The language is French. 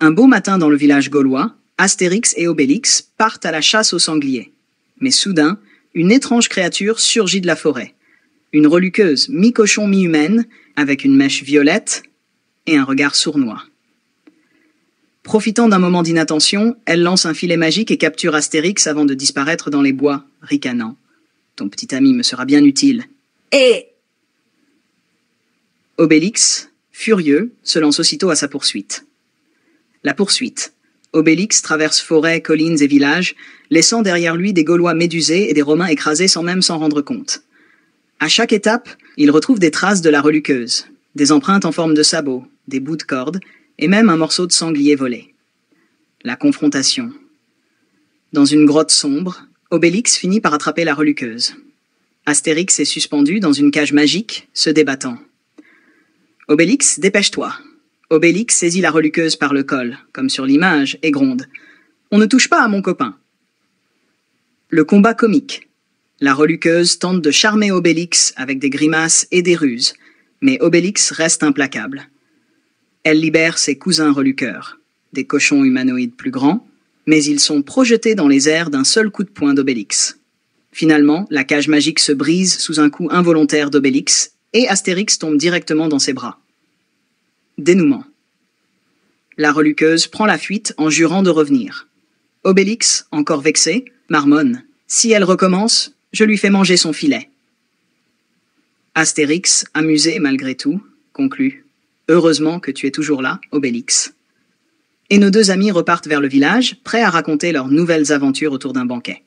Un beau matin dans le village gaulois, Astérix et Obélix partent à la chasse aux sangliers. Mais soudain, une étrange créature surgit de la forêt. Une reluqueuse mi-cochon mi-humaine, avec une mèche violette et un regard sournois. Profitant d'un moment d'inattention, elle lance un filet magique et capture Astérix avant de disparaître dans les bois, ricanant. « Ton petit ami me sera bien utile. » Et Obélix, furieux, se lance aussitôt à sa poursuite. La poursuite. Obélix traverse forêts, collines et villages, laissant derrière lui des Gaulois médusés et des Romains écrasés sans même s'en rendre compte. À chaque étape, il retrouve des traces de la reluqueuse, des empreintes en forme de sabots, des bouts de cordes, et même un morceau de sanglier volé. La confrontation. Dans une grotte sombre, Obélix finit par attraper la reluqueuse. Astérix est suspendu dans une cage magique, se débattant. « Obélix, dépêche-toi !» Obélix saisit la reluqueuse par le col, comme sur l'image, et gronde. « On ne touche pas à mon copain !» Le combat comique. La reluqueuse tente de charmer Obélix avec des grimaces et des ruses, mais Obélix reste implacable. Elle libère ses cousins reluqueurs, des cochons humanoïdes plus grands, mais ils sont projetés dans les airs d'un seul coup de poing d'Obélix. Finalement, la cage magique se brise sous un coup involontaire d'Obélix, et Astérix tombe directement dans ses bras. Dénouement. La reluqueuse prend la fuite en jurant de revenir. Obélix, encore vexé, marmonne. Si elle recommence, je lui fais manger son filet. Astérix, amusé malgré tout, conclut. Heureusement que tu es toujours là, Obélix. Et nos deux amis repartent vers le village, prêts à raconter leurs nouvelles aventures autour d'un banquet.